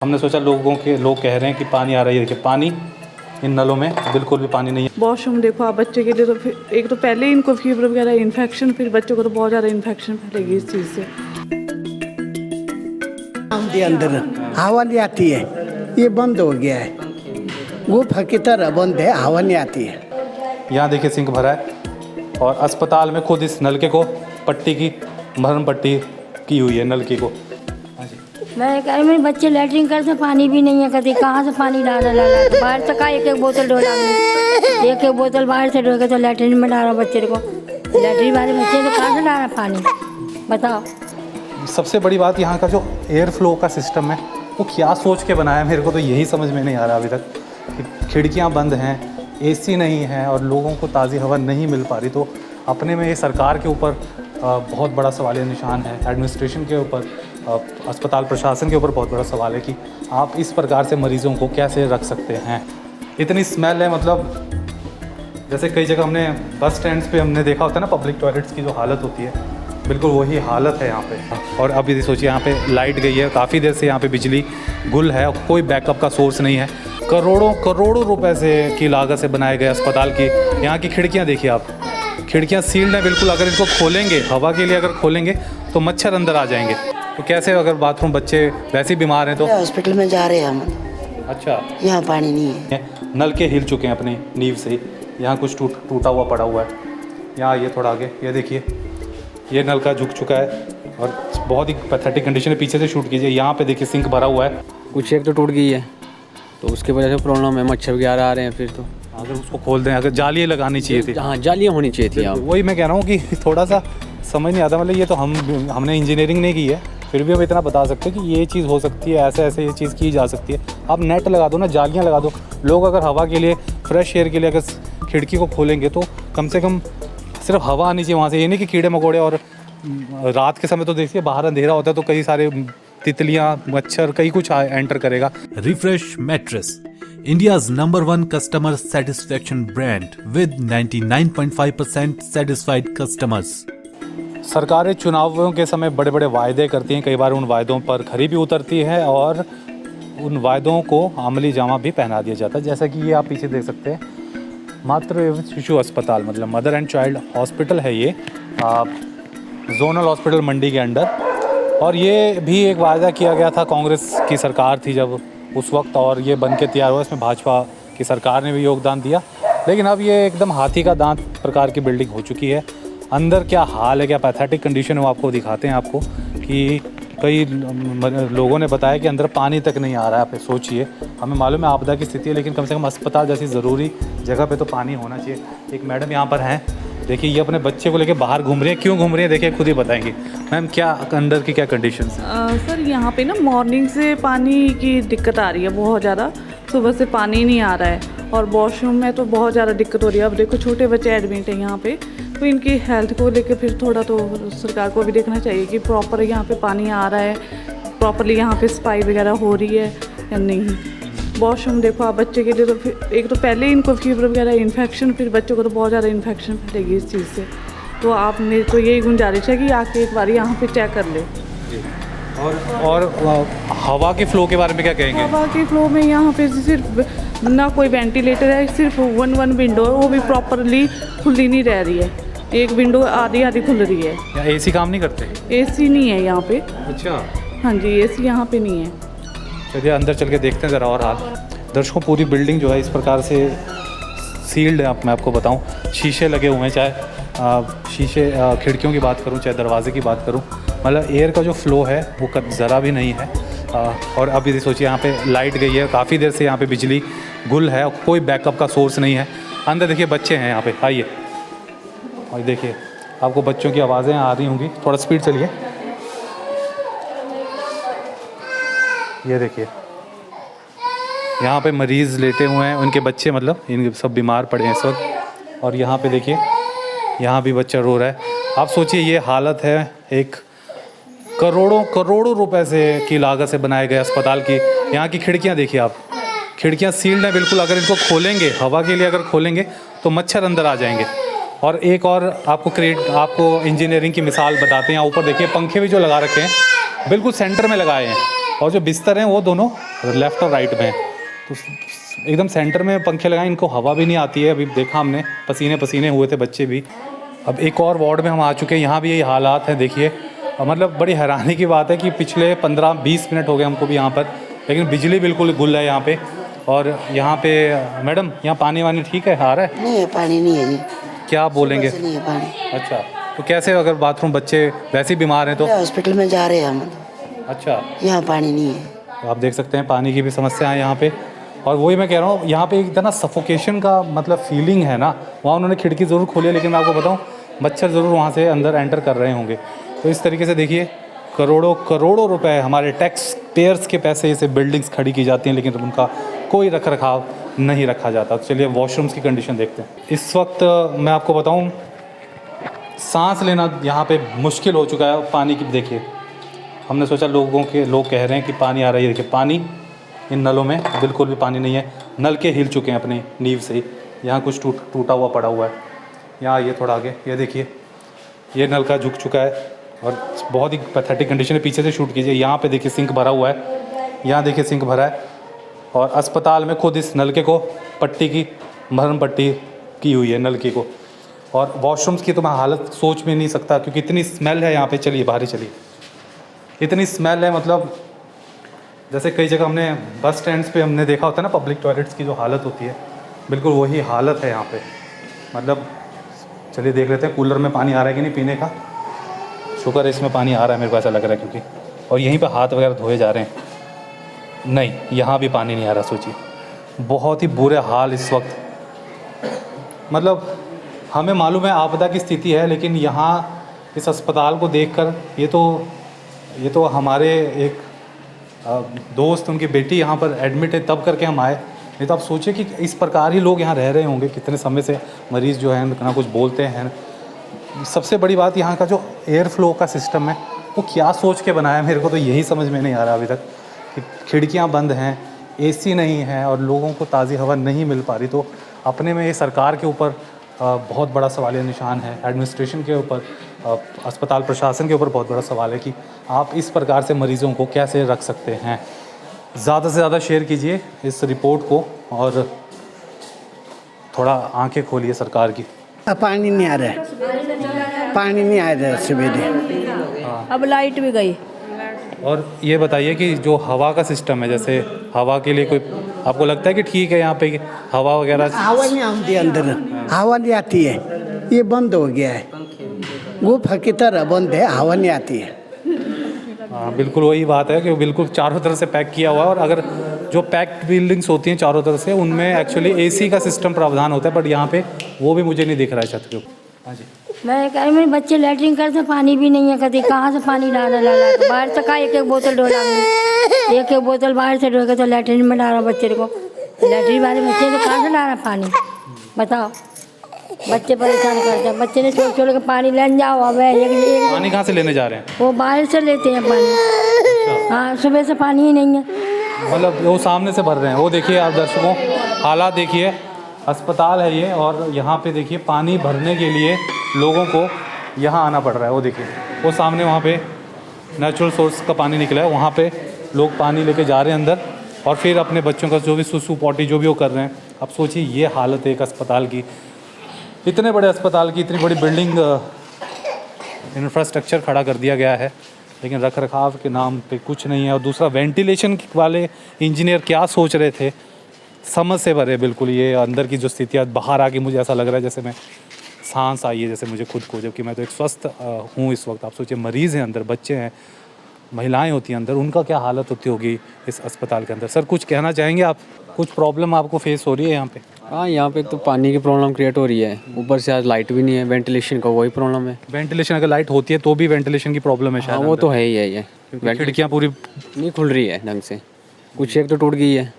हमने सोचा लोग कह रहे हैं कि पानी आ रही है, देखिए पानी इन नलों में बिल्कुल भी पानी नहीं है। वॉशरूम देखो आप बच्चे के लिए, तो फिर एक तो पहले ही इनको फीवर वगैरह इन्फेक्शन, फिर बच्चों को तो बहुत ज़्यादा इन्फेक्शन फैलेगी इस चीज़ से। के अंदर हवा नहीं आती है, ये बंद हो गया है, गुफा की तरह बंद है, हवा नहीं आती है। यहाँ देखिए सिंक भरा है और अस्पताल में खुद इस नलके को पट्टी की भरम पट्टी की हुई है नलके को। मैं कह रही मेरे बच्चे लैट्रिन करते पानी भी नहीं है, कहते कहाँ से पानी डाला बाहर से, का एक बोतल डोला, एक बोतल बाहर से डोल के तो लैट्रिन में डाला बच्चे को, लैट्रिन वाले बच्चे को कहाँ से डाला पानी बताओ। सबसे बड़ी बात यहाँ का जो एयर फ्लो का सिस्टम है वो क्या सोच के बनाया है, मेरे को तो यही समझ में नहीं आ रहा अभी तक कि खिड़कियाँ बंद हैं, एसी नहीं है और लोगों को ताज़ी हवा नहीं मिल पा रही। तो अपने में ये सरकार के ऊपर बहुत बड़ा सवालिया निशान है, एडमिनिस्ट्रेशन के ऊपर, अस्पताल प्रशासन के ऊपर बहुत बड़ा सवाल है कि आप इस प्रकार से मरीज़ों को कैसे रख सकते हैं। इतनी स्मेल है, मतलब जैसे कई जगह हमने बस स्टैंड्स पे हमने देखा होता है ना, पब्लिक टॉयलेट्स की जो हालत होती है, बिल्कुल वही हालत है यहाँ पे। और अब यदि सोचिए यहाँ पे लाइट गई है, काफ़ी देर से यहाँ पे बिजली गुल है, कोई बैकअप का सोर्स नहीं है। करोड़ों रुपए से की लागत से बनाए गए अस्पताल की यहाँ की खिड़कियाँ देखिए आप, खिड़कियाँ सील्ड हैं बिल्कुल। अगर इनको खोलेंगे हवा के लिए, अगर खोलेंगे तो मच्छर अंदर आ जाएंगे। तो कैसे, अगर बाथरूम बच्चे वैसे ही बीमार हैं तो हॉस्पिटल में जा रहे हैं हम। अच्छा, यहाँ पानी नहीं है, नल के हिल चुके हैं अपनी नींव से ही। यहाँ कुछ टूटा हुआ पड़ा हुआ है। यहाँ ये थोड़ा आगे ये देखिए, ये नल का झुक चुका है और बहुत ही पैथेटिक कंडीशन है। पीछे से शूट कीजिए, यहाँ पे देखिए सिंक भरा हुआ है, कुछ एक तो टूट गई है तो उसकी वजह से प्रॉब्लम है, मच्छर वगैरह आ रहे हैं। फिर तो अगर उसको खोल दें, अगर जालियाँ लगानी चाहिए थी। हाँ, जालियाँ होनी चाहिए थी। वही मैं कह रहा हूँ कि थोड़ा सा समझ नहीं आता। मतलब ये तो हमने इंजीनियरिंग नहीं की है, फिर भी हम इतना बता सकते हैं कि ये चीज़ हो सकती है, ऐसे ये चीज़ की जा सकती है। आप नेट लगा दो ना, जालियाँ लगा दो। लोग अगर हवा के लिए, फ्रेश एयर के लिए अगर खिड़की को खोलेंगे तो कम से कम सिर्फ हवा आनी चाहिए वहाँ से। ये नहीं कि कीड़े मकोड़े, और रात के समय तो देखिए बाहर अंधेरा होता है तो कई सारे तितलियाँ, मच्छर, कई कुछ एंटर करेगा। Refresh Mattress, India's #1 customer satisfaction brand with 99.5% satisfied customers. सरकारें चुनावों के समय बड़े बड़े वायदे करती हैं, कई बार उन वायदों पर खरी भी उतरती है और उन वायदों को अमली जामा भी पहना दिया जाता है। जैसा कि ये आप पीछे देख सकते हैं, मातृ एवं शिशु अस्पताल, मतलब मदर एंड चाइल्ड हॉस्पिटल है ये, जोनल हॉस्पिटल मंडी के अंडर। और ये भी एक वायदा किया गया था, कांग्रेस की सरकार थी जब उस वक्त, और ये बन के तैयार हुआ। इसमें भाजपा की सरकार ने भी योगदान दिया, लेकिन अब ये एकदम हाथी का दांत प्रकार की बिल्डिंग हो चुकी है। अंदर क्या हाल है, क्या पैथेटिक कंडीशन है, वो आपको दिखाते हैं आपको कि कई लोगों ने बताया कि अंदर पानी तक नहीं आ रहा है। आप सोचिए, हमें मालूम है आपदा की स्थिति है, लेकिन कम से कम अस्पताल जैसी ज़रूरी जगह पे तो पानी होना चाहिए। एक मैडम यहाँ पर हैं, देखिए ये अपने बच्चे को लेके बाहर घूम रही है। क्यों घूम रही है देखिए, खुद ही बताएंगी। मैम, क्या अंदर की क्या कंडीशंस हैं? सर यहाँ पे ना मॉर्निंग से पानी की दिक्कत आ रही है बहुत ज़्यादा, सुबह से पानी नहीं आ रहा है और वॉशरूम में तो बहुत ज़्यादा दिक्कत हो रही है। अब देखो छोटे बच्चे एडमिट हैं यहाँ पे, तो इनकी हेल्थ को लेकर फिर थोड़ा तो सरकार को भी देखना चाहिए कि प्रॉपर यहाँ पे पानी आ रहा है, प्रॉपरली यहाँ पे सफाई वगैरह हो रही है या नहीं। वॉशरूम देखो आप बच्चे के लिए, तो फिर एक तो पहले ही इनको फीवर वगैरह इन्फेक्शन, फिर बच्चों को तो बहुत ज़्यादा इन्फेक्शन फैलेगी इस चीज़ से। तो आप मेरी तो यही गुंजारिश है कि आके एक बार यहाँ पे चेक कर ले। और हवा के फ्लो के बारे में क्या कहेंगे? हवा के फ्लो में यहाँ पे सिर्फ ना कोई वेंटिलेटर है, सिर्फ वन विंडो है, वो भी प्रॉपरली खुली नहीं रह रही है। एक विंडो आधी खुल रही है। या एसी काम नहीं करते? एसी नहीं है यहाँ पे। अच्छा, हाँ जी, एसी यहाँ पे नहीं है। चलिए अंदर चल के देखते हैं ज़रा और हाल। दर्शकों, पूरी बिल्डिंग जो है इस प्रकार से सील्ड है। मैं आपको बताऊं, शीशे लगे हुए हैं, चाहे शीशे खिड़कियों की बात करूं, चाहे दरवाजे की बात करूं, मतलब एयर का जो फ्लो है वो ज़रा भी नहीं है। और अब यदि सोचिए यहाँ पे लाइट गई है, काफ़ी देर से यहाँ पे बिजली गुल है, कोई बैकअप का सोर्स नहीं है। अंदर देखिए बच्चे हैं यहाँ पे, आइए और देखिए, आपको बच्चों की आवाज़ें आ रही होंगी। थोड़ा स्पीड चलिए। ये देखिए यहाँ पे मरीज़ लेटे हुए हैं, उनके बच्चे, मतलब इन सब बीमार पड़े हैं इस वक्त। और यहाँ पे देखिए, यहाँ भी बच्चा रो रहा है। आप सोचिए ये हालत है एक करोड़ों रुपए से की लागत से बनाए गए अस्पताल की। यहाँ की खिड़कियाँ देखिए आप, खिड़कियाँ सील्ड हैं बिल्कुल। अगर इनको खोलेंगे हवा के लिए, अगर खोलेंगे तो मच्छर अंदर आ जाएंगे। और एक और आपको इंजीनियरिंग की मिसाल बताते हैं। ऊपर देखिए पंखे भी जो लगा रखे हैं, बिल्कुल सेंटर में लगाए हैं। और जो बिस्तर हैं वो दोनों लेफ़्ट और राइट में हैं। तो एकदम सेंटर में पंखे लगाए, इनको हवा भी नहीं आती है। अभी देखा हमने, पसीने पसीने हुए थे बच्चे भी। अब एक और वार्ड में हम आ चुके हैं, यहाँ भी यही हालात हैं देखिए। मतलब बड़ी हैरानी की बात है कि पिछले 15-20 मिनट हो गए हमको भी यहाँ पर, लेकिन बिजली बिल्कुल गुल है यहाँ पे। और यहाँ पे मैडम, यहाँ पानी वानी ठीक है, आ रहा है? नहीं है, पानी नहीं है जी। क्या आप बोलेंगे? नहीं है पानी। अच्छा, तो कैसे अगर बाथरूम बच्चे वैसे ही बीमार हैं तो? हॉस्पिटल में जा रहे हैं हम। अच्छा, यहाँ पानी नहीं है। तो आप देख सकते हैं पानी की भी समस्या है यहाँ पे। और वही मैं कह रहा हूँ, यहाँ पे एक तरह सफोकेशन का मतलब फीलिंग है ना। वहाँ उन्होंने खिड़की ज़रूर खोली है, लेकिन मैं आपको बताऊँ मच्छर ज़रूर वहाँ से अंदर एंटर कर रहे होंगे। तो इस तरीके से देखिए, करोड़ों करोड़ों रुपए हमारे टैक्स पेयर्स के पैसे से बिल्डिंग्स खड़ी की जाती हैं, लेकिन उनका कोई रख रखाव नहीं रखा जाता। तो चलिए वॉशरूम्स की कंडीशन देखते हैं। इस वक्त मैं आपको बताऊँ, सांस लेना यहाँ पे मुश्किल हो चुका है पानी की। देखिए, हमने सोचा लोग कह रहे हैं कि पानी आ रही है। देखिए पानी इन नलों में बिल्कुल भी पानी नहीं है। नल के हिल चुके हैं अपनी नींव से ही। यहाँ कुछ टूटा हुआ पड़ा हुआ है। यहाँ ये थोड़ा आगे, ये देखिए, ये नल का झुक चुका है और बहुत ही पैथेटिक कंडीशन है। पीछे से शूट कीजिए, यहाँ पे देखिए सिंक भरा हुआ है, यहाँ देखिए सिंक भरा है। और अस्पताल में खुद इस नलके को पट्टी की, मरहम पट्टी की हुई है नलके को। और वॉशरूम्स की तो मैं हालत सोच भी नहीं सकता, क्योंकि इतनी स्मेल है यहाँ पे। चलिए बाहर ही चलिए, इतनी स्मेल है, मतलब जैसे कई जगह हमने बस स्टैंड्स पे हमने देखा होता है ना, पब्लिक टॉयलेट्स की जो हालत होती है, बिल्कुल वही हालत है यहाँ पे। मतलब चलिए देख लेते हैं कूलर में पानी आ रहा है कि नहीं पीने का। शुक्र है इसमें पानी आ रहा है, मेरे को ऐसा लग रहा है, क्योंकि और यहीं पे हाथ वगैरह धोए जा रहे हैं। नहीं, यहाँ भी पानी नहीं आ रहा। सोचिए, बहुत ही बुरे हाल इस वक्त। मतलब हमें मालूम है आपदा की स्थिति है, लेकिन यहाँ इस अस्पताल को देखकर ये तो हमारे एक दोस्त, उनकी बेटी यहाँ पर एडमिट है तब करके हम आए। नहीं तो आप सोचिए कि इस प्रकार ही लोग यहाँ रह रहे होंगे कितने समय से। मरीज़ जो है ना कुछ बोलते हैं। सबसे बड़ी बात यहाँ का जो एयर फ्लो का सिस्टम है, वो क्या सोच के बनाया, मेरे को तो यही समझ में नहीं आ रहा अभी तक। कि खिड़कियाँ बंद हैं, एसी नहीं है और लोगों को ताज़ी हवा नहीं मिल पा रही। तो अपने में ये सरकार के ऊपर बहुत बड़ा सवालिया निशान है। एडमिनिस्ट्रेशन के ऊपर, अस्पताल प्रशासन के ऊपर बहुत बड़ा सवाल है कि आप इस प्रकार से मरीज़ों को कैसे रख सकते हैं। ज़्यादा से ज़्यादा शेयर कीजिए इस रिपोर्ट को और थोड़ा आंखें खोलिए सरकार की। पानी नहीं आ रहा है, पानी नहीं आ रहा है सवेरे। अब लाइट भी गई। और ये बताइए कि जो हवा का सिस्टम है, जैसे हवा के लिए कोई आपको लगता है कि ठीक है यहाँ पे हवा वगैरह? हवा नहीं आती अंदर, हवा नहीं आती है, ये बंद हो गया है। गुफा की तरह बंद है, हवा नहीं आती है। हाँ, बिल्कुल वही बात है कि बिल्कुल चारों तरफ से पैक किया हुआ है। और अगर जो पैक्ड बिल्डिंग्स होती हैं चारों तरफ से, उनमें एक्चुअली एसी का सिस्टम प्रावधान होता है, बट यहाँ पे वो भी मुझे नहीं दिख रहा है छत के ऊपर। हाँ जी, मैं कह रही मेरे बच्चे लैट्रिन करते पानी भी नहीं है, कभी कहाँ से पानी डाला बाहर से। का एक बोतल डोला, एक बोतल बाहर से डोल के तो लैट्रिन में डाला बच्चे को। लैट्रिन वाले बच्चे तो कहाँ से डाला पानी, बताओ। बच्चे परेशान करते हैं, बच्चे ने छोड़ के पानी लेने जाओ। अब एक पानी कहाँ से लेने जा रहे हैं? वो बाहर से लेते हैं पानी। हाँ, सुबह से पानी ही नहीं है। मतलब वो सामने से भर रहे हैं। वो देखिए आप दर्शकों, हालात देखिए। अस्पताल है ये, और यहाँ पे देखिए पानी भरने के लिए लोगों को यहाँ आना पड़ रहा है। वो देखिए, वो सामने वहाँ पे नेचुरल सोर्स का पानी निकला है, वहाँ पे लोग पानी लेके जा रहे हैं अंदर, और फिर अपने बच्चों का जो भी सुसु पॉटी जो भी वो कर रहे हैं। अब सोचिए ये हालत है एक अस्पताल की, इतने बड़े अस्पताल की, इतनी बड़ी बिल्डिंग, इंफ्रास्ट्रक्चर खड़ा कर दिया गया है, लेकिन रख रखाव के नाम पे कुछ नहीं है। और दूसरा, वेंटिलेशन वाले इंजीनियर क्या सोच रहे थे, समझ से भरे बिल्कुल। ये अंदर की जो स्थितियाँ, बाहर आके मुझे ऐसा लग रहा है जैसे मैं सांस आई है जैसे मुझे खुद को, जबकि मैं तो एक स्वस्थ हूँ इस वक्त। आप सोचिए, मरीज़ हैं अंदर, बच्चे हैं, महिलाएं होती हैं अंदर, उनका क्या हालत होती होगी इस अस्पताल के अंदर। सर कुछ कहना चाहेंगे आप? कुछ प्रॉब्लम आपको फेस हो रही है यहाँ पे? हाँ, यहाँ पे तो पानी की प्रॉब्लम क्रिएट हो रही है, ऊपर से आज लाइट भी नहीं है, वेंटिलेशन का वही प्रॉब्लम है। वेंटिलेशन अगर लाइट होती है तो भी वेंटिलेशन की प्रॉब्लम है शायद? हाँ, वो तो है ही है। ये खिड़कियाँ पूरी नहीं खुल रही है ढंग से, कुछ एक तो टूट गई है,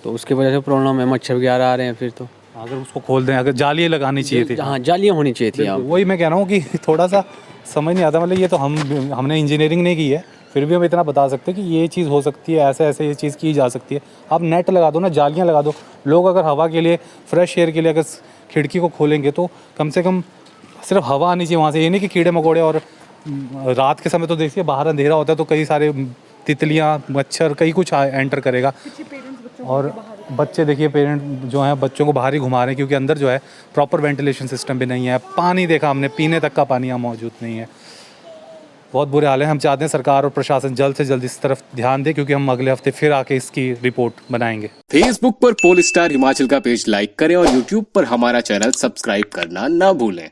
तो उसकी वजह से प्रॉब्लम है। मच्छर वगैरह आ रहे हैं फिर तो। अगर उसको खोल दें, अगर जालियाँ लगानी चाहिए थी। हाँ, जालियाँ होनी चाहिए थी। यहाँ वही मैं कह रहा हूँ कि थोड़ा सा समझ नहीं आता। मतलब ये तो हमने इंजीनियरिंग नहीं की है, फिर भी हम इतना बता सकते हैं कि ये चीज़ हो सकती है, ऐसे ऐसे ये चीज़ की जा सकती है। आप नेट लगा दो ना, जालियाँ लगा दो। लोग अगर हवा के लिए, फ्रेश एयर के लिए अगर खिड़की को खोलेंगे तो कम से कम सिर्फ हवा आनी चाहिए वहाँ से। ये नहीं कि कीड़े मकोड़े। और रात के समय तो देखिए बाहर अंधेरा होता है तो कई सारे तितलियाँ, मच्छर, कई कुछ एंटर करेगा। और बच्चे देखिए, पेरेंट जो हैं बच्चों को बाहर ही घुमा रहे हैं क्योंकि अंदर जो है प्रॉपर वेंटिलेशन सिस्टम भी नहीं है। पानी देखा हमने, पीने तक का पानी यहाँ मौजूद नहीं है। बहुत बुरे हाल है। हम चाहते हैं सरकार और प्रशासन जल्द से जल्द इस तरफ ध्यान दे, क्योंकि हम अगले हफ्ते फिर आके इसकी रिपोर्ट बनाएंगे। फेसबुक पर पोलस्टार हिमाचल का पेज लाइक करें और यूट्यूब पर हमारा चैनल सब्सक्राइब करना ना भूलें।